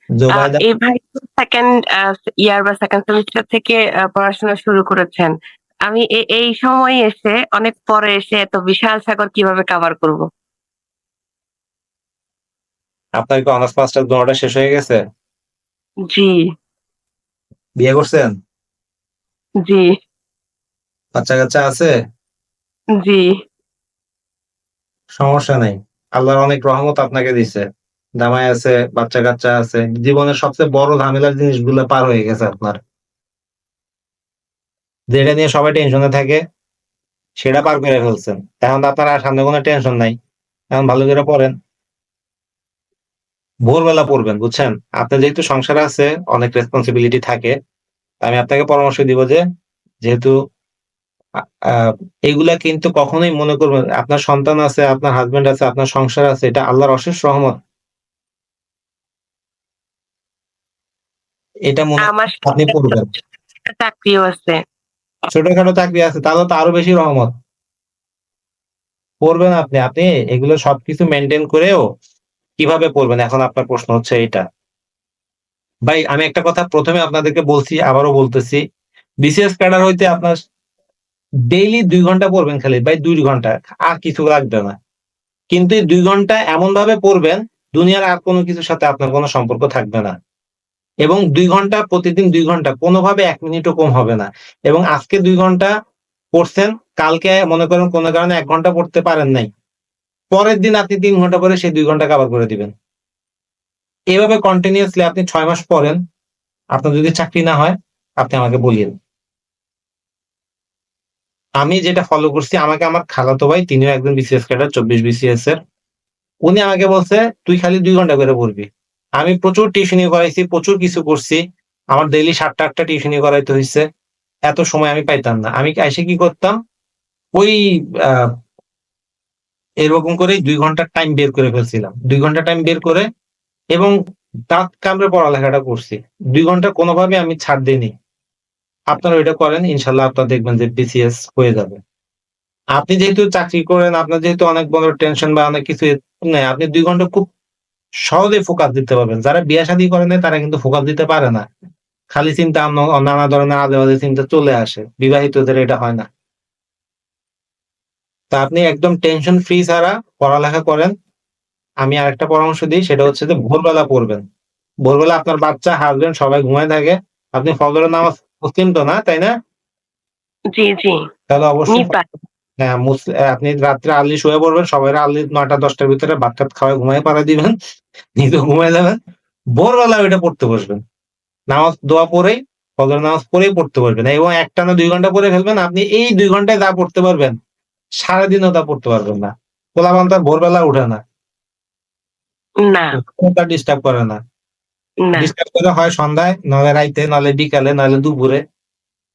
জোবাইদা, এই ভাই second year বা সেকেন্ড সেমিস্টার থেকে পড়াশোনা শুরু করেছেন। আমি এই সময় এসে অনেক পরে এসে এত বিশাল সাগর কিভাবে কভার করব? আপনার কি অনার্স মাস্টার দোনোটা শেষ হয়ে গেছে? জি। বিয়ে করছেন? জি। বাচ্চা কাচ্চা আছে? জি। সমস্যা নেই, আল্লাহর অনেক রহমত আপনাকে দিছে। জামাই আছে, বাচ্চা কাচ্চা আছে, জীবনের সবচেয়ে বড় ঝামেলার জিনিসগুলো পার হয়ে গেছে আপনার। যেটা নিয়ে সবাই টেনশনে থাকে সেটা পার করে ফেলছেন। এখন তো আপনার আর সামনে কোনো টেনশন নাই। এখন ভালো করে পড়েন, ভোরবেলা পড়বেন, বুঝছেন? আপনার যেহেতু সংসার আছে, অনেক রেসপন্সিবিলিটি থাকে, আমি আপনাকে পরামর্শ দিব যে, যেহেতু আ- আহ, এগুলা কিন্তু কখনোই মনে করবেন, আপনার সন্তান আছে, আপনার হাজবেন্ড আছে, আপনার সংসার আছে, এটা আল্লাহর অশেষ রহমত। এটা মনে আমার করে আপনি পড়বেন। সাথে চাকরিও আছে। ছোটখাটো চাকরি আছে, তাহলে তো আরো বেশি রহমত। পড়বেন আপনি, আপনি এগুলো সবকিছু মেনটেন করেও কিভাবে পড়বেন, এখন আপনার প্রশ্ন হচ্ছে এটা। ভাই আমি একটা কথা প্রথমে আপনাদেরকে বলছি, আবারও বলতেছি, বিসিএস ক্যাডার হইতে আপনার ডেইলি 2 ঘন্টা পড়বেন, খালি ভাই 2 ঘন্টা, আর কিছু লাগবে না। কিন্তু এই 2 ঘন্টা এমন ভাবে পড়বেন, দুনিয়ার আর কোনো কিছুর সাথে আপনার কোনো সম্পর্ক থাকবে না। এবং 2 ঘন্টা, প্রতিদিন 2 ঘন্টা, কোনোভাবে 1 মিনিটও কম হবে না। এবং আজকে 2 ঘন্টা পড়ছেন, কালকে মনে করেন কোনো কারণে 1 ঘন্টা পড়তে পারেন নাই, পরের দিন আপনি 3 ঘন্টা পরে সেই 2 ঘন্টা কভার করে দিবেন। এভাবে কন্টিনিউয়াসলি আপনি 6 মাস পড়েন। আপনার যদি চাকরি না হয়, আপনি আমাকে বলিয়েন। আমি যেটা ফলো করছি, আমাকে আমার খালাতো ভাই, তিনিও একজন বিসিএস ক্যাডার, 24 বিসিএস এর, উনি আমাকে বলছে তুই খালি 2 ঘন্টা করে পড়বি। আমি প্রচুর টিউশনি করাইছি, প্রচুর কিছু করছি, আমার ডেইলি 7টা 8টা টিউশনি করাইতে হয়েছে। এত সময় আমি পাইতাম না, আমি এসে কি করতাম, ওই আহ, এরকম করেই 2 ঘন্টার টাইম বের করে ফেলছিলাম, 2 ঘন্টা টাইম বের করে, এবং দাঁত কামড়ে পড়ালেখাটা করছি। 2 ঘন্টা কোনোভাবে আমি ছাড় দিইনি। আপনারা ওইটা করেন, ইনশাল্লাহ আপনারা দেখবেন যে বিসিএস হয়ে যাবে। আপনি যেহেতু চাকরি করেন, আপনার যেহেতু অনেক বড় টেনশন বা অনেক কিছু নেই, আপনি 2 ঘন্টা খুব সহজে ফোকাস দিতে পারবেন। যারা বিয়ে শাদী করে না তারা কিন্তু ফোকাস দিতে পারে না, খালি চিন্তা নানা ধরনের আজে বাজে চিন্তা চলে আসে, বিবাহিতদের এটা হয় না। তা আপনি একদম টেনশন ফ্রি ছাড়া পড়ালেখা করেন। আমি আরেকটা পরামর্শ দিই, সেটা হচ্ছে যে ভোরবেলা পড়বেন। ভোরবেলা আপনার বাচ্চা, হাজবেন্ড সবাই ঘুমায় থাকে, আপনি ফজরের নামাজ মুসলিম তো না, তাই না? জি। জি। তাহলে অবশ্যই নিপা। হ্যাঁ, আপনি রাত্রে আর্লি শুয়ে পড়বেন, সবাই আর্লি 9টা 10টার ভিতরে ভাত টাত খাওয়াই ঘুমাই পাড়া দিবেন, নিজেও ঘুমাই যাবেন। ভোরবেলা ওইটা পড়তে বসবেন, নামাজ দোয়া পড়েই, ফজর নামাজ পড়েই পড়তে পারবেন, এবং একটানা 2 ঘন্টা পড়ে ফেলবেন। আপনি এই 2 ঘন্টায় যা পড়তে পারবেন, সারাদিনও তা পড়তে পারবেন না। পোলাপান তার ভোরবেলা উঠে না, না। তার ডিস্টার্ব করে না। না। ডিস্টার্ব করে হয় সন্ধ্যায়, নলে রাইতে, নলে বিকালে, নলে দুপুরে।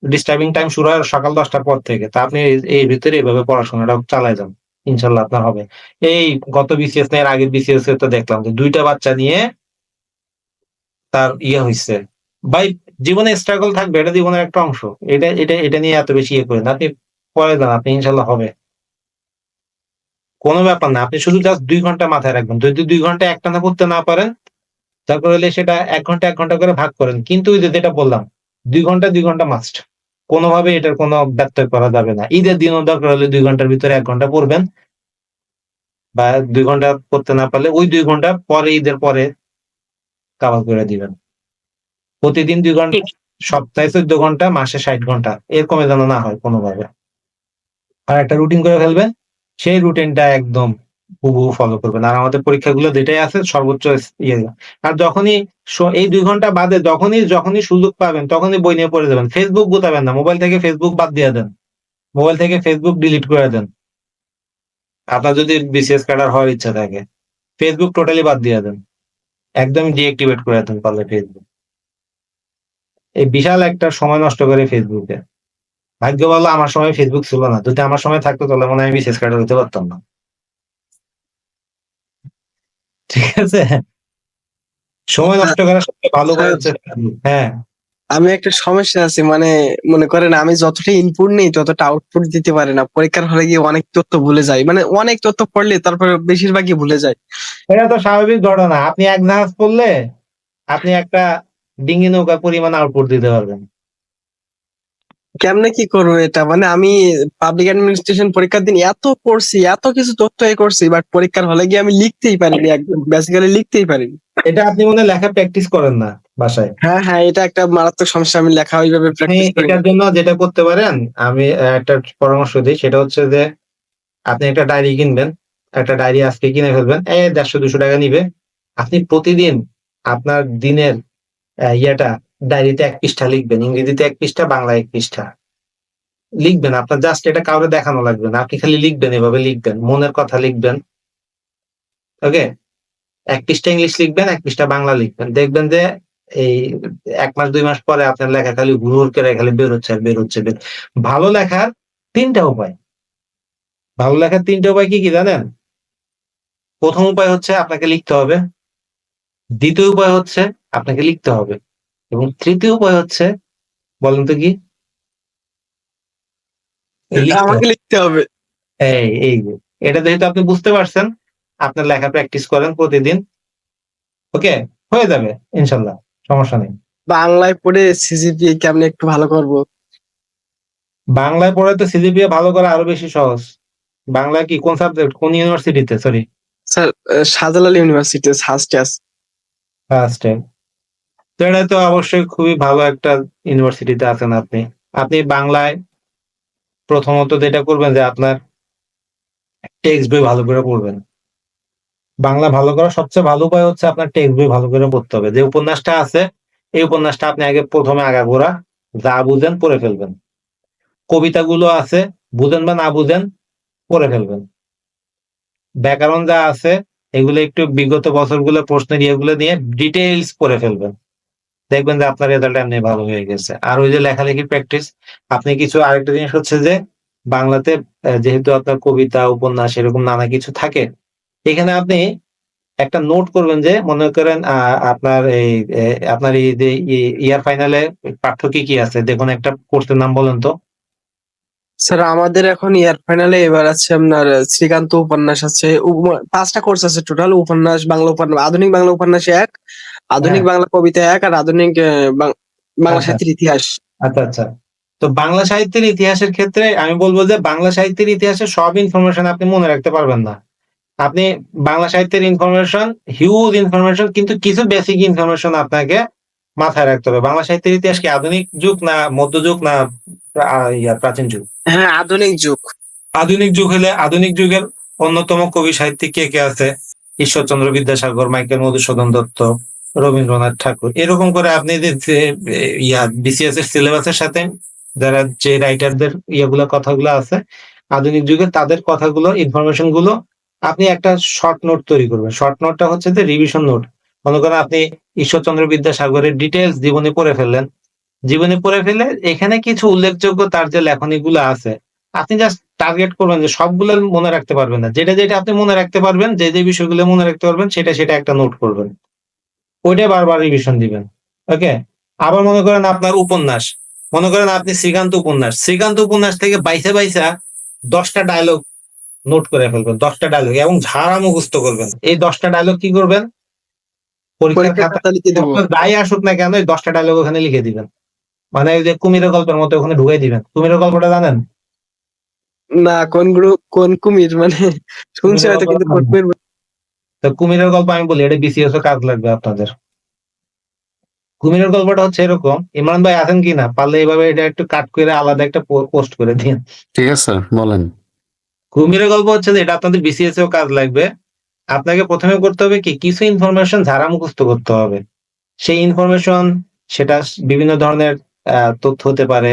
ডিস্টার্বিং টাইম শুরু হয় সকাল 10টার পর থেকে। তা আপনি এই ভিতরে এইভাবে পড়াশোনাটা চালায় যান, ইনশাল্লাহ আপনার হবে। এই গত বিসিএস না, এর আগের বিসিএস এ তো দেখলাম যে 2টা বাচ্চা নিয়ে তার হইছে। ভাই জীবনে স্ট্রাগল থাকবে, এটা জীবনের একটা অংশ। এটা নিয়ে এত বেশি করেন আপনি, পরে যান, আপনি ইনশাল্লাহ হবে। কোনো ব্যাপার না, আপনি শুধু জাস্ট 2 ঘন্টা মাথায় রাখবেন। যদি 2 ঘন্টা একটানা পড়তে না পারেন, তারপর হলে সেটা 1 ঘন্টা 1 ঘন্টা করে ভাগ করেন। কিন্তু ওই যে যেটা বললাম, 2 ঘন্টা 2 ঘন্টা মাস্ট, কোনোভাবে এটার কোনো ব্যত্যয় করা যাবে না। ঈদের দিনও দরকার হলে 2 ঘন্টার ভিতরে 1 ঘন্টা পড়বেন, বা 2 ঘন্টা পড়তে না পারলে ওই 2 ঘন্টা পরে, ঈদের পরে কাভার করে দিবেন। প্রতিদিন 2 ঘন্টা, ঠিক। সপ্তাহে 14 ঘন্টা, মাসে 60 ঘন্টা, এর কমে যেন না হয় কোনোভাবে। আর একটা রুটিন করে ফেলবেন, সেই রুটিনটা একদম হুবহু ফলো করবেন। আর আমাদের পরীক্ষাগুলো যেটাই আছে সর্বোচ্চ ইয়ে। আর যখনই এই 2 ঘন্টা বাদে যখনই যখনই সুযোগ পাবেন, তখনই বই নিয়ে পড়ে যাবেন। ফেসবুক গুতাবেন না, মোবাইল থেকে ফেসবুক বাদ দিয়ে দেন, মোবাইল থেকে ফেসবুক ডিলিট করে দেন। আপনার যদি বিসিএস ক্যাডার হওয়ার ইচ্ছা থাকে, ফেসবুক টোটালি বাদ দিয়ে দেন, একদম ডিএক্টিভেট করে দেন পারলে ফেসবুক। এই বিশাল একটা সময় নষ্ট করে ফেসবুকে। ভাগ্য ভালো আমার সময় ফেসবুক ছিল না, যদি আমার সময় থাকতো তাহলে মনে হয় আমি বিসিএস ক্যাডার হতে পারতাম না। ঠিক আছে, সময় আচ্ছা, নষ্ট করার সবচেয়ে ভালো উপায় স্যার, হচ্ছে ফেসবুক। হ্যাঁ, আমি একটা সমস্যা আছে, মানে মনে করেন আমি যতটা ইনপুট নেই ততটা আউটপুট দিতে পারি না। পরীক্ষার হলে গিয়ে অনেক তথ্য ভুলে যাই, মানে অনেক তথ্য পড়লে তারপরে বেশিরভাগই ভুলে যায়। এটা তো স্বাভাবিক ঘটনা। আপনি এক জাহাজ পড়লে আপনি একটা ডিঙ্গি নৌকা পরিমাণ আউটপুট দিতে পারবেন। কেমনে কি করবো এটা? মানে আমি পাবলিক অ্যাডমিনিস্ট্রেশন পরীক্ষার দিন এত পড়ছি, এত কিছু তথ্য করছি, বাট পরীক্ষার হলে গিয়ে আমি লিখতেই পারিনি, একদম বেসিক্যালি লিখতেই পারিনি। এটা আপনি মনে হয় লেখা প্র্যাকটিস করেন না বাসায়। হ্যাঁ হ্যাঁ, এটা একটা মারাত্মক সমস্যা, আমি লেখা ওইভাবে আপনি প্র্যাকটিস করি না। এটার জন্য যেটা করতে পারেন, আমি একটা পরামর্শ দিই, সেটা হচ্ছে যে আপনি একটা ডায়েরি কিনবেন। একটা ডায়েরি আজকে কিনে ফেলবেন। ১৫০-২০০ টাকা নিবে। আপনি প্রতিদিন আপনার দিনের ইয়েটা ডায়েরিতে ১ পৃষ্ঠা লিখবেন। ইংরেজিতে ১ পৃষ্ঠা, বাংলায় ১ পৃষ্ঠা লিখবেন। আপনার জাস্ট এটা কাউরে দেখানো লাগবে না। আপনি খালি লিখবেন, এভাবে লিখবেন। মনের কথা লিখবেন। ওকে? ১ পৃষ্ঠা ইংলিশ লিখবেন, ১ পৃষ্ঠা বাংলা লিখবেন। দেখবেন যে এই ১ মাস ২ মাস পরে আপনার লেখা খালি হুড় করে খালি বের হচ্ছে আর বের হচ্ছে। ভালো লেখার ৩ টা উপায়। ভালো লেখার ৩ টা উপায় কি জানেন? ১ম উপায় হচ্ছে আপনাকে লিখতে হবে। ২য় উপায় হচ্ছে আপনাকে লিখতে হবে। এবং ৩য় উপায় হচ্ছে, বলেন তো কি? এই লিখতে আমাকে হবে। লিখতে হবে। এই যে। এটা যেহেতু আপনি বুঝতে পারছেন, আপনার লেখা প্র্যাকটিস করেন প্রতিদিন। ওকে? হয়ে যাবে ইনশাআল্লাহ। সমস্যা নেই। বাংলায় পড়ে সিজিপিএ কেমনে একটু ভালো করব? বাংলায় পড়ে তো সিজিপিএ ভালো করা আরো বেশি সহজ। বাংলা কি কোন সাবজেক্ট? কোন ইউনিভার্সিটিতে? Sorry, sir, Shahjalal university first year. First time. তো এটা তো অবশ্যই খুবই ভালো একটা ইউনিভার্সিটিতে আছেন আপনি। আপনি বাংলায় প্রথমত যেটা করবেন যে আপনার টেক্সট বই ভালো করে পড়বেন। বাংলা ভালো করার সবচেয়ে ভালো উপায় হচ্ছে আপনার টেক্সট বই ভালো করে পড়তে হবে। যে উপন্যাসটা আছে, এই উপন্যাসটা আপনি আগে ১ম এ আগাগোড়া যা বুঝেন পড়ে ফেলবেন। কবিতাগুলো আছে, বুঝেন বা না বুঝেন পড়ে ফেলবেন। ব্যাকরণ যা আছে এগুলো একটু বিগত বছরগুলোর প্রশ্নের ইয়েগুলো নিয়ে ডিটেইলস পড়ে ফেলবেন। দেখবেন যে আপনার রেজাল্ট এমনি ভালো হয়ে গেছে। আর ওই যে লেখালেখির প্র্যাকটিস, আপনি কিছু আরেকটা জিনিস হচ্ছে যে বাংলাতে যেহেতু আপনার কবিতা, উপন্যাস এরকম নানা কিছু থাকে, এখানে আপনি একটা নোট করবেন যে মনে করেন আপনার আপনার এই যে ইয়ার ফাইনালে পাঠ্য কি আছে? দেখুন একটা কোর্সের নাম বলেন তো? স্যার, আমাদের এখন ইয়ার ফাইনালে এবার আছে আপনার শ্রীকান্ত উপন্যাস আছে, 5টা কোর্স আছে টোটাল। উপন্যাস, বাংলা উপন্যাস, আধুনিক বাংলা উপন্যাস এক, হ্যাঁ, আধুনিক বাংলা কবিতা এক, আর আধুনিক বাংলা আচ্ছা, সাহিত্যের ইতিহাস। আচ্ছা, আচ্ছা। তো বাংলা সাহিত্যের ইতিহাসের ক্ষেত্রে আমি বলব যে বাংলা সাহিত্যের ইতিহাসের সব ইনফরমেশন আপনি মনে রাখতে পারবেন না। আপনি বাংলা সাহিত্যের ইনফরমেশন, হিউজ ইনফরমেশন, কিন্তু কিছু বেসিক ইনফরমেশন আপনাকে মাথায় রাখতে হবে। বাংলা সাহিত্যের ইতিহাস কি আধুনিক যুগ না মধ্যযুগ না প্রাচীন যুগ? হ্যাঁ, আধুনিক যুগ। আধুনিক যুগ হলে আধুনিক যুগের অন্যতম কবি সাহিত্যিক কে আছে? ঈশ্বরচন্দ্র বিদ্যাসাগর, মাইকেল মধুসূদন দত্ত, রবীন্দ্রনাথ ঠাকুর। এরকম করে আপনি যে বিসিএস এর সিলেবাসের সাথে যারা যে রাইটারদের ইয়েগুলো কথাগুলো আছে আধুনিক যুগে, তাদের কথাগুলো ইনফরমেশন গুলো আপনি একটা শর্ট নোট তৈরি করবেন। শর্ট নোটটা হচ্ছে যে রিভিশন নোট। মনে করেন আপনি ঈশ্বরচন্দ্র বিদ্যাসাগরের ডিটেলস জীবনী পড়ে ফেললেন। জীবনী পড়ে ফেলে এখানে কিছু উল্লেখযোগ্য তার যে লেখনীগুলো আছে, আপনি জাস্ট টার্গেট করবেন যে সবগুলো মনে রাখতে পারবেন না। যেটা আপনি মনে রাখতে পারবেন, যে বিষয়গুলো মনে রাখতে পারবেন সেটা একটা নোট করবেন। ওইটাই বারবার রিভিশন দিবেন। ওকে? আবার মনে করেন আপনার উপন্যাস। মনে করেন আপনি শ্রীকান্ত উপন্যাস। শ্রীকান্ত উপন্যাস থেকে বাইসা ১০টা ডায়লগ নোট করে ফেলবেন। ১০টা ডায়লগ এবং ঝাড়া মুখস্থ করবেন। এই 10টা ডায়লগ কি করবেন? পরীক্ষার পরীক্ষার খাতায় খাতা লিখে দেবো। প্রশ্ন যাই আসুক না কেন এই 10টা ডায়লগ ওখানে লিখে দিবেন। মানে ওই যে কুমিরের গল্পের মতো ওখানে ঢুকাই দিবেন। কুমিরের গল্পটা জানেন? না, কোন গ্রুপ, কোন কুমির মানে শুনছি কুমিরের হয়তো, গল্পটা কিন্তু কোন জানেন না? কুমির তো কুমিরের গল্প আমি বলি, এটা বিসিএস এ কাজ লাগবে আপনাদের। কুমিরের গল্পটা হচ্ছে এরকম, ইমরান ভাই আছেন কিনা? পারলে এইভাবে এটা একটু কাট করে আলাদা একটা পোস্ট করে দিন। ঠিক আছে, বলেন। কুমিরের গল্প হচ্ছে যে এটা আপনাদের বিসিএস এও কাজ লাগবে। আপনাকে ১ম এ করতে হবে কি কিছু ইনফরমেশন ঝাড়া মুখস্থ করতে হবে। সেই ইনফরমেশন সেটা বিভিন্ন ধরনের তথ্য হতে পারে,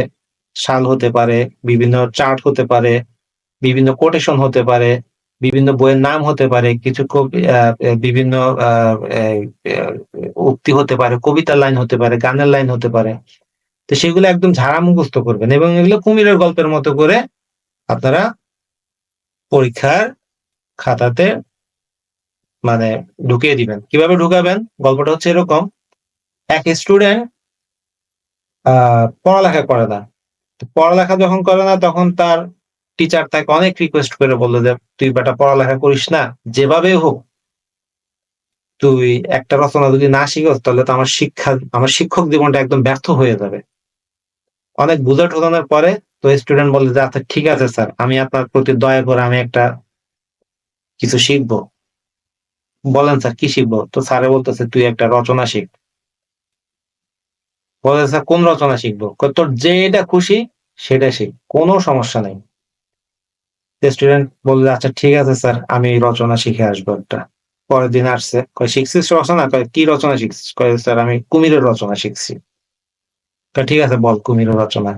সাল হতে পারে, বিভিন্ন চার্ট হতে পারে, বিভিন্ন কোটেশন হতে পারে, বিভিন্ন বইয়ের নাম হতে পারে, কিছু বিভিন্ন আ এ এ উক্তি হতে পারে, কবিতার লাইন হতে পারে, গানের লাইন হতে পারে। তো সেগুলো একদম ঝাড়া মুখস্থ করবেন এবং এগুলো কুমিরের গল্পের মতো করে আপনারা পরীক্ষার খাতাতে মানে ঢুকিয়ে দিবেন। কিভাবে ঢুকাবেন? গল্পটা হচ্ছে এরকম, এক স্টুডেন্ট পড়ালেখা করে না। তো পড়ালেখা যখন করে না তখন তার টিচার তাকে অনেক রিকোয়েস্ট করে বলল যে, "তুই বেটা পড়ালেখা করিস না। যেভাবেই হোক তুই একটা রচনা যদি না শিখস তাহলে তো আমার শিক্ষক জীবনটা একদম ব্যর্থ হয়ে যাবে। অনেক বুঝা ঠোকানোর পরে তো স্টুডেন্ট বলে যে আচ্ছা ঠিক আছে স্যার, আমি আপনার প্রতি দয়া করে আমি একটা কিছু শিখবো। বলেন স্যার কি শিখবো? তো স্যারে বলতেছে তুই একটা রচনা শিখ। বলে স্যার কোন রচনা শিখবো? কয়, তোর যেটা খুশি সেটা শিখ, কোনো সমস্যা নাই। স্টুডেন্ট বললে আচ্ছা ঠিক আছে স্যার, আমি রচনা শিখে আসবো একটা। পরের দিন আসছে, কয় শিখছিস রচনা? কয় কি রচনা শিখছিস? কয় স্যার আমি কুমিরের রচনা শিখছি। কয় ঠিক আছে বল কুমিরের রচনা।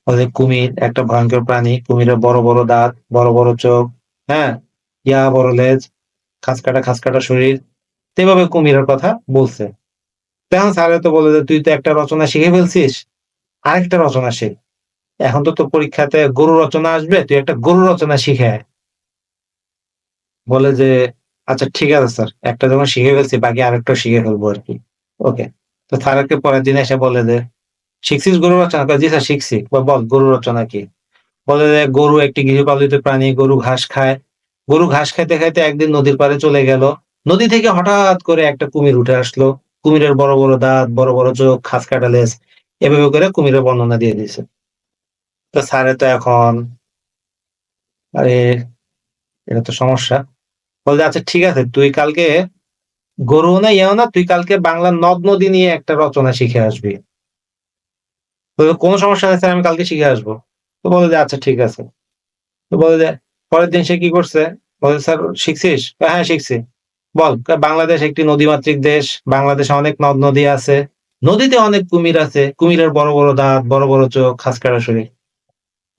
বলে কুমির একটা ভয়ঙ্কর প্রাণী, কুমিরের বড় বড় দাঁত, বড় বড় চোখ, হ্যাঁ, বড় লেজ, খাঁজ কাটা শরীর। তো এভাবে কুমিরের কথা বলছে। তখন স্যারে তো বলে যে তুই তো একটা রচনা শিখে ফেলছিস, আরেকটা রচনা শেখ। এখন তো তোর পরীক্ষাতে গরু রচনা আসবে, তুই একটা গরু রচনা শিখে আয়। বলে যে আচ্ছা ঠিক আছে স্যার, একটা যখন শিখে ফেলছি বাকি আরেকটা শিখে ফেলবো আরকি। ওকে। তো স্যারকে পরের দিন এসে বলে যে, "শিখছিস গরু রচনা?" কয়, "জি স্যার শিখছি।" কয়, "বল গরু রচনা কি?" বলে যে, "গরু একটি গৃহপালিত প্রাণী, গরু ঘাস খায়। গরু ঘাস খাইতে, খাইতে একদিন নদীর পাড়ে চলে গেল। নদী থেকে হঠাৎ করে একটা কুমির উঠে আসলো। কুমিরের বড়, বড় দাঁত, বড়, বড় চোখ, খাঁজ কাটা লেজ।" এভাবে করে কুমিরের বর্ণনা দিয়ে দিছে। তো স্যারের তো এখন আরে এটা তো সমস্যা। বলে যে, "আচ্ছা ঠিক আছে, তুই কালকে গরুও না ইয়েও না, তুই কালকে বাংলার নদ-নদী নিয়ে একটা রচনা শিখে আসবি।" তো "কোনো সমস্যা নাই স্যার, আমি কালকে শিখে আসবো।" তো বলে যে, "আচ্ছা ঠিক আছে।" তো বলে যে পরের দিন সে কি করছে? বলে, "স্যার শিখছিস?" কয়, "হ্যাঁ শিখছি।" "বল।" কয়, "বাংলাদেশ একটি নদীমাতৃক দেশ। বাংলাদেশে অনেক নদ-নদী আছে। নদীতে অনেক কুমির আছে। কুমিরের বড়, বড় দাঁত, বড়, বড় চোখ, খাঁজ কাটা শরীর।"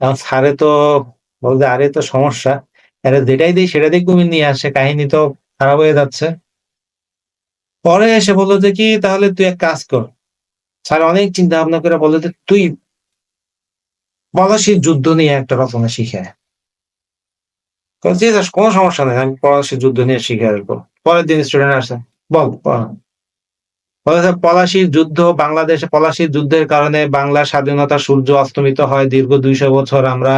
এখন স্যারে তো বলে যে, "আরে এ তো সমস্যা। এরে যেটাই দেই সেটা দিয়ে কুমির নিয়ে আসে। কাহিনী তো খারাপ হয়ে যাচ্ছে।" পরে এসে বলল যে কি, "তাহলে তুই এক কাজ কর।" স্যার অনেক চিন্তা ভাবনা করে বলল যে, "তুই পলাশির যুদ্ধ নিয়ে একটা রচনা শিখে আয়।" কয়, "জি স্যার, কোন সমস্যা নাই। আমি পলাশির যুদ্ধ নিয়ে শিখে আসবো।" পরের দিন স্টুডেন্ট আসে, "বল পড়া।" বলে, "স্যার পলাশির যুদ্ধ, বাংলাদেশে পলাশির যুদ্ধের কারণে বাংলার স্বাধীনতার সূর্য অস্তমিত হয়। দীর্ঘ ২০০ বছর আমরা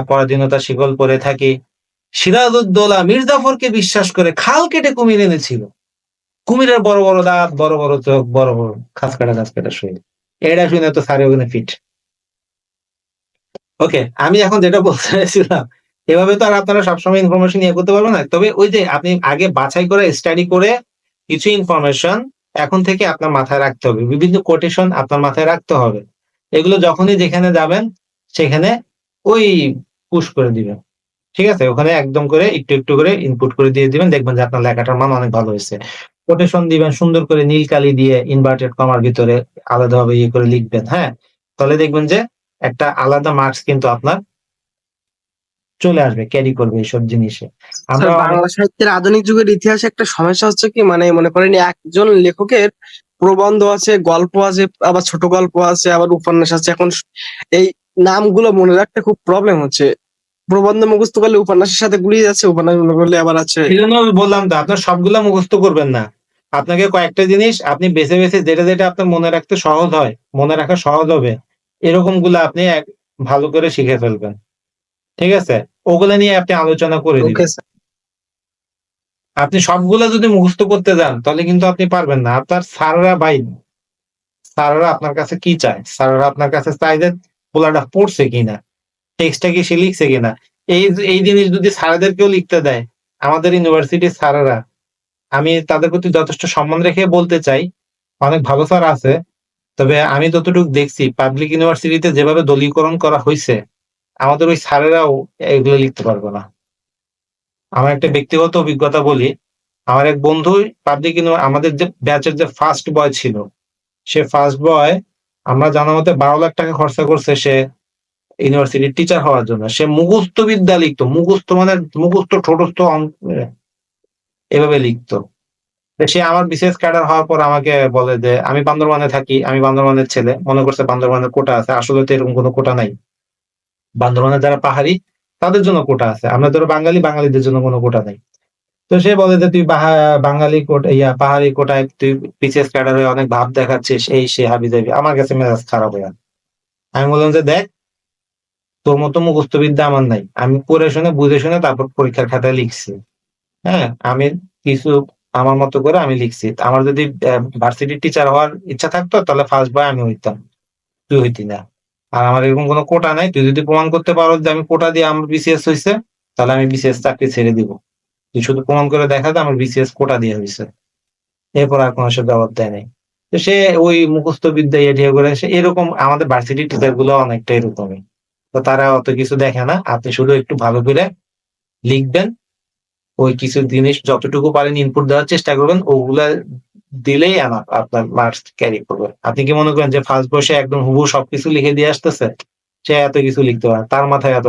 পরাধীনতার শিকল পরে থাকি। সিরাজউদ্দৌলা মীর জাফরকে বিশ্বাস করে খাল কেটে কুমির এনেছিল। কুমিরের বড়, বড় দাঁত, বড়, বড় চোখ, বড়, বড় খাঁজ কাটা শরীর।" এটা শুনে তো স্যার ওখানে ফিট। ওকে, আমি এখন যেটা বলতে চাইছিলাম, এভাবে তো আর আপনারা সবসময় ইনফরমেশন ইয়ে করতে পারবেন না। তবে ওই যে আপনি আগে বাছাই করে স্টাডি করে কিছু ইনফরমেশন এখন থেকে আপনার মাথায় রাখতে হবে। বিভিন্ন কোটেশন আপনার মাথায় রাখতে হবে। এগুলো যখনই যেখানে যাবেন সেখানে ওই পুশ করে দিবেন। ঠিক আছে? ওখানে একদম করে একটু, একটু করে ইনপুট করে দিয়ে দিবেন। দেখবেন যে আপনার লেখাটার মান অনেক ভালো হইছে। কোটেশন দিবেন সুন্দর করে নীল কালি দিয়ে ইনভার্টেড কমার ভিতরে আলাদাভাবে ইয়ে করে লিখবেন। হ্যাঁ? তাহলে দেখবেন যে একটা আলাদা মার্কস কিন্তু আপনার চলে আসবে, ক্যারি করবে এইসব জিনিসে। স্যার আমরা অনেক বাংলা সাহিত্যের আধুনিক যুগের ইতিহাসে একটা সমস্যা হচ্ছে কি, মানে মনে করেন একজন লেখকের প্রবন্ধ আছে, গল্প আছে, আবার ছোট গল্প আছে, আবার উপন্যাস আছে। এখন এই নামগুলো মনে রাখতে খুব প্রবলেম হচ্ছে। প্রবন্ধ মুখস্থ করলে উপন্যাসের সাথে গুলিয়ে যাচ্ছে, উপন্যাস মনে করলে আবার আছে। সেজন্য বললাম তো আপনার সবগুলা মুখস্থ করবেন না। আপনাকে কয়েকটা জিনিস আপনি বেছে, বেছে যেটা, যেটা আপনার মনে রাখতে সহজ হয়, মনে রাখা সহজ হবে, এরকমগুলা আপনি ভালো করে শিখে ফেলবেন। ঠিক আছে? ওগুলা নিয়ে আপনি আলোচনা করে ওকে দিবেন। স্যার। আপনি সবগুলা যদি মুখস্থ করতে যান তাহলে কিন্তু আপনি পারবেন না। আপনার স্যাররা ভাই, স্যাররা আপনার কাছে কি চায়? স্যাররা আপনার কাছে চায় যে পোলাটা পড়ছে কিনা, টেক্সটটা কি সে লিখছে কিনা। এই জিনিস যদি স্যারদেরকেও লিখতে দেয়, আমাদের ইউনিভার্সিটির স্যারেরা, আমি তাদের প্রতি যথেষ্ট সম্মান রেখে বলতে চাই, অনেক ভালো স্যার আছে। তবে আমি যতটুকু দেখছি পাবলিক ইউনিভার্সিটিতে যেভাবে দলীয়করণ করা হইছে, আমাদের ওই স্যারেরাও এগুলো লিখতে পারবে না। আমার একটা ব্যক্তিগত অভিজ্ঞতা বলি। আমার এক বন্ধু পাবলিক আমাদের যে ব্যাচের যে ফার্স্ট বয় ছিল, সে ফার্স্ট বয় আমরা জানা মতে ৳১২,০০,০০০ খরচা করছে সে ইউনিভার্সিটির টিচার হওয়ার জন্য। সে মুখস্থ বিদ্যা লিখতো। মুখস্থ মানে মুখস্থ ঠোঁটস্থ এভাবে লিখতো। তো সে আমার বিসিএস ক্যাডার হওয়ার পর আমাকে বলে যে, "আমি বান্দরবানে থাকি। আমি বান্দরবানের ছেলে।" মনে করছে বান্দরবানের কোটা আছে। আসলে তো এরকম কোনো কোটা নাই। বান্দরবানের যারা পাহাড়ি তাদের জন্য কোটা আছে। আমরা যারা বাঙালি, বাঙালিদের জন্য কোনো কোটা নাই। তো সে বলে যে, "তুই বাঙালি পাহাড়ি কোটায় তুই বিসিএস ক্যাডার হয়ে অনেক ভাব দেখাচ্ছিস।" এই সেই হাবি-জাবি। আমার কাছে মেজাজ খারাপ হয়ে গেল। আমি বললাম যে, "দেখ, তোর মতো মুখস্থ বিদ্যা আমার নাই। আমি পড়ে শুনে বুঝে শুনে তারপর পরীক্ষার খাতায় লিখছি। হ্যাঁ? আমি কিছু আমার মতো করে আমি লিখছি। আমার যদি ভার্সিটির টিচার হওয়ার ইচ্ছা থাকতো তাহলে ফার্স্ট বয় আমি হইতাম, তুই হইতি না। আর আমার এরকম কোনো কোটা নাই। তুই যদি প্রমাণ করতে পারো যে আমি কোটা দিয়ে আমার বিসিএস হয়েছে, তাহলে আমি বিসিএস চাকরি ছেড়ে দিব। তুই শুধু প্রমাণ করে দেখা দে আমার বিসিএস কোটা দিয়ে হয়েছে। এরপর আর কোনো সে জবাব দেয় নাই। তো সে ওই মুখস্থ বিদ্যা ইয়ে করে সে এরকম, আমাদের ভার্সিটির টিচার গুলো অনেকটা এরকমই। তো তারা অত কিছু দেখে না, আপনি শুধু একটু ভালো করে লিখবেন, ওই কিছু জিনিস যতটুকু পারেন ইনপুট দেওয়ার চেষ্টা করবেন, ওগুলা দিলেই আমার আপনার মার্কস ক্যারি করবে। আপনি কি মনে করেন যে ফার্স্ট বসে একদম হুবহু সবকিছু লিখে দিয়ে আসতেছে, সে এত কিছু লিখতে পারে, তার মাথায় এত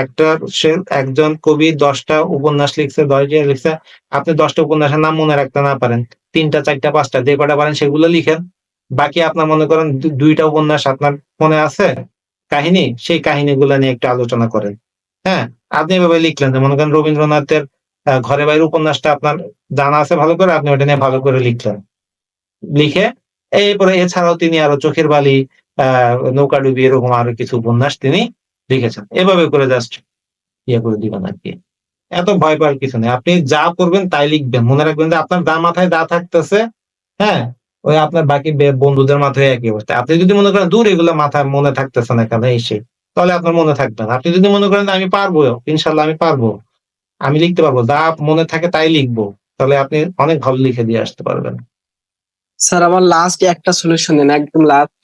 একটা, সে একজন কবি 10টা উপন্যাস লিখছে, 10 লিখছে, আপনি 10টা উপন্যাসের নাম মনে রাখতে না পারেন, 3টা 4টা 5টা যে কটা পারেন সেগুলো লিখেন। বাকি আপনার মনে করেন 2টা উপন্যাস আপনার মনে আছে কাহিনী, সেই কাহিনীগুলো নিয়ে একটু আলোচনা করেন। হ্যাঁ, আপনি এভাবে লিখলেন যে মনে করেন রবীন্দ্রনাথের ঘরে বাইরে উপন্যাসটা আপনার জানা আছে ভালো করে, আপনি ওটা নিয়ে ভালো করে লিখলেন। লিখে এরপরে এছাড়াও তিনি আরো চোখের বালি, নৌকাডুবি এরকম আরো কিছু উপন্যাস তিনি লিখেছেন। এভাবে করে জাস্ট ইয়ে করে দিবেন আরকি। এত ভয় পাওয়ার কিছু নেই। আপনি যা করবেন তাই লিখবেন। মনে রাখবেন যে আপনার যা মাথায় যা থাকতেছে, হ্যাঁ? ওই আপনার বাকি বন্ধুদের মাথায় একই অবস্থা। আপনি যদি মনে করেন দূর এগুলো মাথায় মনে থাকতেছে না কেন এই সেই, তাহলে আপনার মনে থাকবে না। আপনি যদি মনে করেন আমি পারবো, ইনশাআল্লাহ আমি পারবো, আমি লিখতে পারবো, যা মনে থাকে তাই লিখবো, তাহলে আপনি অনেক ভালো লিখে দিয়ে আসতে পারবেন। স্যার আমার লাস্ট একটা সলিউশন দেন, একদম লাস্ট।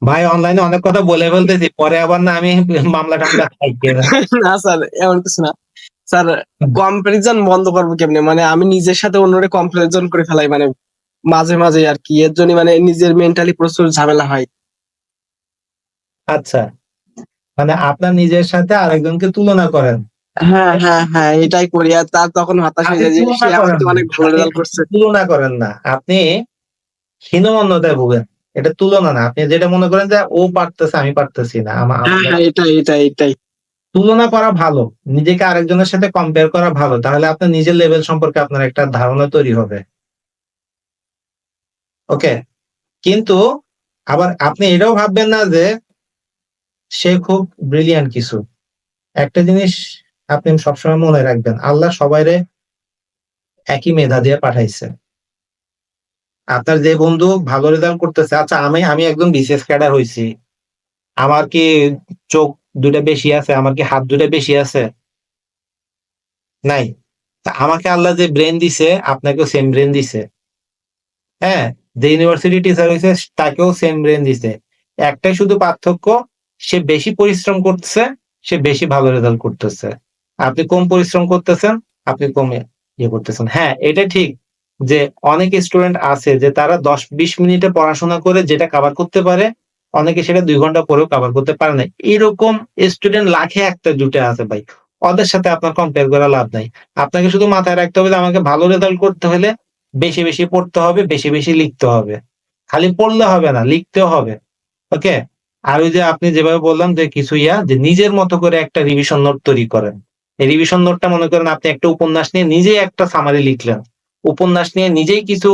ভাই অনলাইনে অনেক কথা বলে ফেলতেছি, পরে আবার না আমি মামলা টামলা খাই কিনা। না স্যার, এমন কিছু না স্যার। কম্পারিজন বন্ধ করবো কেমনে? মানে আমি নিজের সাথে অন্যরে কম্পারিজন করে ফেলাই, মানে মাঝে মাঝে আর কি। এর জন্য মানে নিজের মেন্টালি প্রচুর ঝামেলা হয়। আচ্ছা, মানে আপনার নিজের সাথে আরেকজনকে তুলনা করেন। হ্যাঁ হ্যাঁ হ্যাঁ, এটাই করি। আর তার তখন হতাশ হয়ে আপনি যায় যে সে তুলনা আমার করেন থেকে না, অনেক ভালো আপনি রেজাল্ট করছে। তুলনা করেন না, আপনি হীনমন্যতায় ভোগেন। এটা তুলনা না। আপনি যেটা মনে করেন যে ও পারতেছে আমি পারতেছি না, হ্যাঁ হ্যাঁ, এটাই এটাই এটাই। তুলনা করা ভালো, নিজেকে আরেকজনের সাথে কম্পেয়ার করা ভালো, তাহলে আপনার নিজের লেভেল সম্পর্কে আপনার একটা ধারণা তৈরি হবে। ওকে, কিন্তু আবার আপনি এটাও ভাববেন না যে সে খুব ব্রিলিয়ান্ট কিছু। একটা জিনিস আপনি সবসময় মনে রাখবেন, আল্লাহ সবাইরে একই মেধা দিয়ে পাঠাইছে। আপনার যে বন্ধু ভালো রেজাল্ট করতেছে, আচ্ছা আমি আমি একজন বিসিএস ক্যাডার হইছি, আমার কি চোখ 2টা বেশি আছে, আমার কি হাত 2টা বেশি আছে? নাই। তা আমাকে আল্লাহ যে ব্রেন দিছে, আপনাকেও সেম ব্রেন দিছে। হ্যাঁ, যে ইউনিভার্সিটি টিচার হইছে তাকেও সেম ব্রেন দিছে। একটাই শুধু পার্থক্য, সে বেশি পরিশ্রম করতেছে, সে বেশি ভালো রেজাল্ট করতেছে। আপনি কম পরিশ্রম করতেছেন, আপনি কম ইয়ে করতেছেন। হ্যাঁ, এটা ঠিক যে অনেক স্টুডেন্ট আছে যে তারা 10-20 মিনিটে পড়াশোনা করে যেটা কভার করতে পারে, অনেকে সেটা 2 ঘন্টা পরেও কভার করতে পারে না। এরকম স্টুডেন্ট লাখে 1টা 2টা আছে ভাই। ওদের সাথে আপনার কম্পেয়ার করে লাভ নাই। আপনাকে শুধু মাথায় রাখতে হবে যে আমাকে ভালো রেজাল্ট করতে হলে বেশি, বেশি পড়তে হবে, বেশি, বেশি লিখতে হবে। খালি পড়লে হবে না, লিখতেও হবে। ওকে? আর ওই যে আপনি যেভাবে বললাম যে কিছু যে নিজের মতো করে একটা রিভিশন নোট তৈরি করেন। এই রিভিশন নোটটা মনে করেন আপনি একটা উপন্যাস নিয়ে নিজেই একটা সামারি লিখলেন। উপন্যাস নিয়ে নিজেই কিছু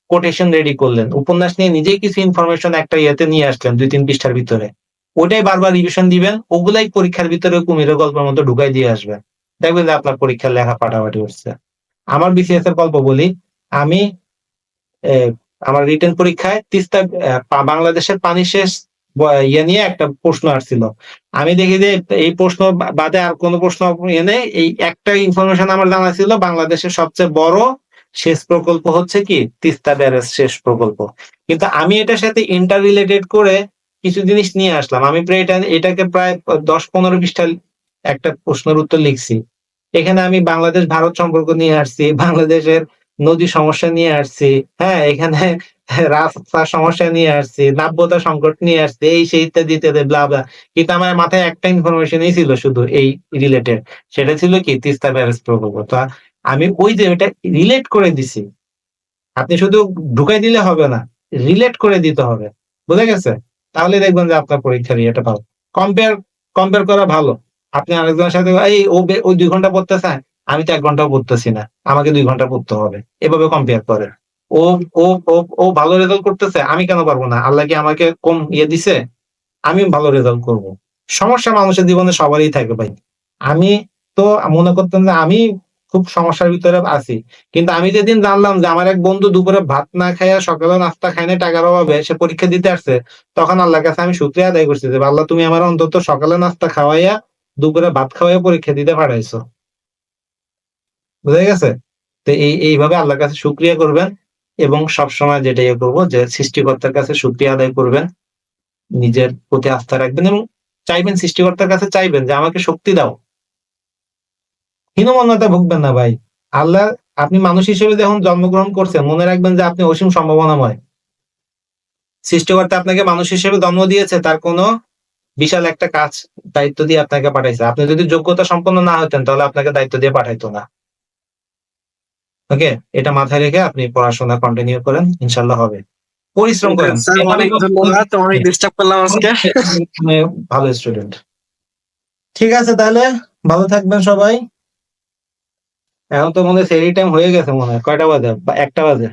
কোটেশন রেডি করলেন। উপন্যাস নিয়ে নিজেই কিছু ইনফরমেশন একটা ইয়েতে নিয়ে আসলেন 2-3 পৃষ্ঠার ভিতরে। ওটাই বারবার রিভিশন দিবেন। ওগুলাই পরীক্ষার ভিতরে কুমিরের গল্পের মতো ঢুকাই দিয়ে আসবেন। দেখবেন যে আপনার পরীক্ষার লেখা ফাটাফাটি উঠছে। আমার বিসিএস এর গল্প বলি। আমি এ আমার রিটেন পরীক্ষায় তিস্তা বাংলাদেশের পানি শেষ ইয়ে নিয়ে একটা প্রশ্ন আসছিল। আমি দেখি যে এই প্রশ্ন বাদে আর কোনো প্রশ্ন ইয়ে নেই। এই একটা ইনফরমেশন আমার জানা ছিল, বাংলাদেশের সবচেয়ে বড় সেচ প্রকল্প হচ্ছে কি তিস্তা ব্যারেজ সেচ প্রকল্প। কিন্তু আমি এটার সাথে ইন্টার রিলেটেড করে কিছু জিনিস নিয়ে আসলাম। আমি প্রায় এটাকে প্রায় 10-15 পৃষ্ঠা একটা প্রশ্নের উত্তর লিখছি। এখানে আমি বাংলাদেশ ভারত সম্পর্ক নিয়ে আসছি, বাংলাদেশের নদী সমস্যা নিয়ে আসছি, হ্যাঁ এখানে রাস্তার সমস্যা নিয়ে আসছি, নাব্যতা সংকট নিয়ে আসছি, এই সেই ইত্যাদি ইত্যাদি ব্লা ব্লা। কিন্তু আমার মাথায় একটা ইনফরমেশনই ছিল শুধু এই রিলেটেড, সেটা ছিল কি তিস্তা ব্যারেজ প্রকল্প। তো আমি ওই যে ওটা রিলেট করে দিছি। আপনি শুধু ঢুকাই দিলে হবে না, রিলেট করে দিতে হবে। বুঝা গেছে? তাহলে দেখবেন যে আপনার পরীক্ষার ইয়েটা ভালো। কম্পেয়ার কম্পেয়ার করা ভালো। আপনি আরেকজনের সাথে এই ওই 2 ঘন্টা পড়তেছে, আমি তো 1 ঘন্টাও পড়তেছি না, আমাকে 2 ঘন্টা পড়তে হবে। এভাবে কম্পেয়ার করেন। ও ও ও ও ভালো রেজাল্ট করতেছে, আমি কেন পারবো না? আল্লাহ কি আমাকে কম দিছে? আমি ভালো রেজাল্ট করব। সমস্যা মানুষের জীবনে সবারই থাকে ভাই। আমি তো মনে করতাম যে আমি খুব সমস্যার ভিতরে আছি। কিন্তু আমি যেদিন জানলাম যে আমার এক বন্ধু দুপুরে ভাত না খাইয়া সকালে নাস্তা খায় না টাকার অভাবে সে পরীক্ষা দিতে আসছে, তখন আল্লাহর কাছে আমি শুকরিয়া আদায় করছি যে আল্লাহ তুমি আমার অন্তত সকালে নাস্তা খাওয়াইয়া দুপুরে ভাত খাওয়াইয়া পরীক্ষা দিতে পাঠাইছো। বুঝা গেছে? তো এইভাবে আল্লাহর কাছে শুকরিয়া করবেন এবং সবসময় যেটা ইয়ে করবো যে সৃষ্টিকর্তার কাছে শুকরিয়া আদায় করবেন, নিজের প্রতি আস্থা রাখবেন এবং চাইবেন সৃষ্টিকর্তার কাছে চাইবেন যে আমাকে শক্তি দাও। হীনমন্যতায় ভুগবেন না ভাই। আল্লাহ, আপনি মানুষ হিসেবে যখন জন্মগ্রহণ করছেন মনে রাখবেন যে আপনি অসীম সম্ভাবনাময়। সৃষ্টিকর্তা আপনাকে মানুষ হিসেবে জন্ম দিয়েছে তার কোনো বিশাল একটা কাজ দায়িত্ব দিয়ে আপনাকে পাঠাইছে। আপনি যদি যোগ্যতা সম্পন্ন না হতেন তাহলে আপনাকে দায়িত্ব দিয়ে পাঠাইতো না। ওকে, এটা মাথায় রেখে আপনি পড়াশোনা কন্টিনিউ করেন, ইনশাল্লাহ হবে। পরিশ্রম করেন। স্যার অনেক ধন্যবাদ, অনেক ডিস্টার্ব করলাম আজকে। মানে ভালো স্টুডেন্ট। ঠিক আছে তাহলে, ভালো থাকবেন সবাই। এখন তো মনে হয় সেরি টাইম হয়ে গেছে, মনে হয় কয়টা বাজে, 1টা বাজে।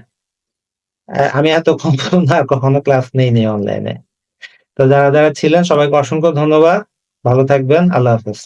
আমি এতক্ষণ পর্যন্ত আর কখনো ক্লাস নেইনি অনলাইনে। তো যারা যারা ছিলেন সবাইকে অসংখ্য ধন্যবাদ। ভালো থাকবেন, আল্লাহ হাফেজ।